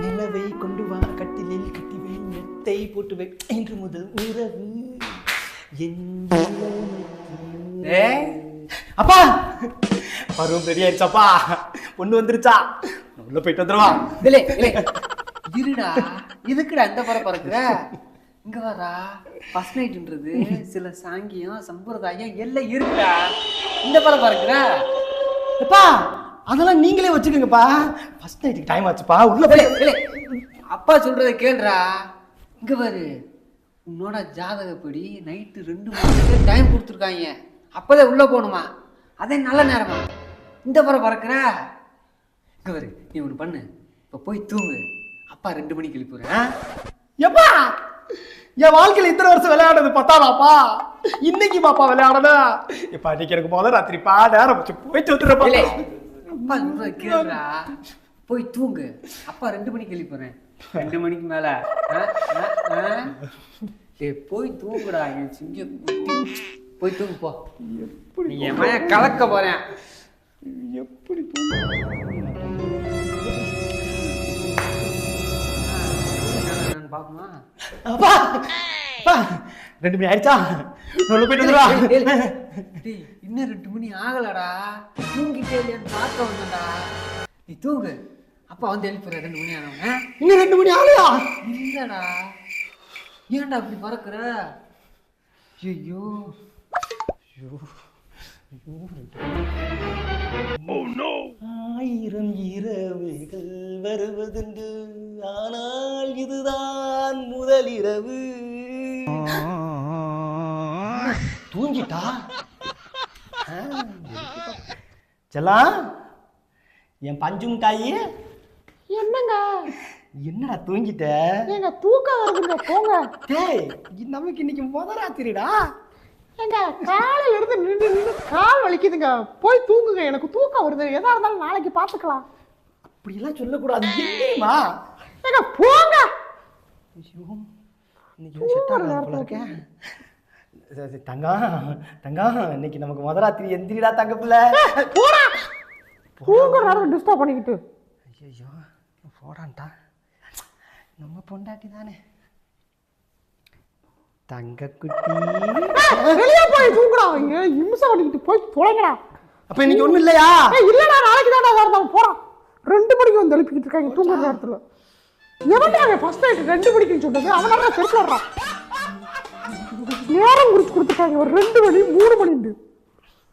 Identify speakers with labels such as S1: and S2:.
S1: நிலவை கொண்டு வா கட்டிலில் கட்டிவை மெத்தை போட்டு வை இன்று முதல் உறவு அப்பா பருவம் ரெடி ஆயிடுச்சாப்பா பொண்ணு வந்துருச்சா உள்ள போயிட்டு வந்துருவா
S2: இருடா இதுக்குடா இந்த படம் பறக்குற இங்க வரா ஃபர்ஸ்ட் நைட்ன்றது சில சாங்கியம் சம்பிரதாயம் எல்லாம் இருக்குடா இந்த படம் பறக்குற
S1: அப்பா அதெல்லாம் நீங்களே வச்சுக்கோங்கப்பா ஃபர்ஸ்ட் நைட்டுக்கு டைம் ஆச்சுப்பா உள்ள போய்
S2: அப்பா சொல்றத கேளுடா இங்க பாரு உன்னோட ஜாதகப்படி நைட்டு 2 மணிக்கு டைம் கொடுத்துருக்காங்க அப்பதான் உள்ள போகணுமா அதே நல்ல நேரமா இந்த படம் பறக்குற இங்க பாரு நீ ஒன்று பண்ணு இப்போ போய் தூங்கு அப்பா 2 மணிக்கு எழுப்புறேன்
S1: எப்பா என் வாழ்க்கையில இத்தனை வருஷம் விளையாடுறது பத்தாதாப்பா இன்னைக்கு பாப்பா விளையாடனா இப்ப அன்னைக்கு எனக்கு முதல் ராத்திரிப்பா நேரம் போயிட்டு வந்துடுறப்பா
S2: அப்பா சொல்றத கேளுடா போய் தூங்கு அப்பா 2 மணிக்கு எழுப்புறேன் 2 மணிக்கு மேல போய் தூங்குடா என் சிங்க போய் தூங்கு போ நீ என் மயன் கலக்க போறேன்
S1: எப்படி தூங்க
S2: பாக்குமா
S1: அப்பா அப்பா 2 மணி ஆயிடுச்சா உள்ள போயிட்டு வந்துடுவா
S2: இன்னும் 2 மணி ஆகலடா தூங்கிட்டே இல்லையான்னு பார்க்க வந்தடா நீ தூங்கு அப்பா வந்து எழுப்புற 2 மணி ஆனவங்க
S1: இன்னும் 2 மணி ஆகலையா
S2: இல்லடா ஏன்டா அப்படி பறக்குற ஐயோ
S1: ஆயிரம் இரவுகள் வருவதுண்டு ஆனால் இதுதான் முதல் இரவு தூங்கிட்டா செல்லாம் என் பஞ்சு மிட்டாயி
S3: என்னங்க
S1: என்னடா தூங்கிட்ட
S3: எங்க தூக்கம் வருதுங்க போங்க
S1: டேய் நமக்கு இன்னைக்கு முதல் ராத்திரிடா
S3: எங்க காலையில இருந்து நின்று கால் வலிக்குதுங்க போய் தூங்குங்க எனக்கு தூக்கம் வருது எதா இருந்தாலும் நாளைக்கு பாத்துக்கலாம்
S1: அப்படி எல்லாம் சொல்லக்கூடாது என்னமா
S3: எங்க போங்க
S1: தங்கம் இன்னைக்கு நமக்கு முதல் ராத்திரி எந்திரிடா தங்க பிள்ளை
S3: போடா தூங்குற நேரம் டிஸ்டர்ப் பண்ணிக்கிட்டு
S1: ஐயோ போடான்ட்டா நம்ம பொண்டாட்டி தானே தங்க குட்டி
S3: வெளியே போய் தூங்குடா இங்க இம்சை பண்ணிக்கிட்டு போய் தொலைங்கடா
S1: அப்ப இன்னைக்கு ஒண்ணும் இல்லையா
S3: இல்லடா நாளைக்கு தான்டா வரணும் போறான் 2 மணிக்கு வந்து எழுப்பிக்கிட்டு இருக்காங்க தூங்குற நேரத்துல எவன்டா அவன் ஃபர்ஸ்ட் நைட் 2 மணிக்குன்னு சொன்னது அவனால செருப்பு வர்றான் நேரம் குறிச்சு கொடுத்துருக்காங்க ஒரு 2 மணி 3 மணிண்டு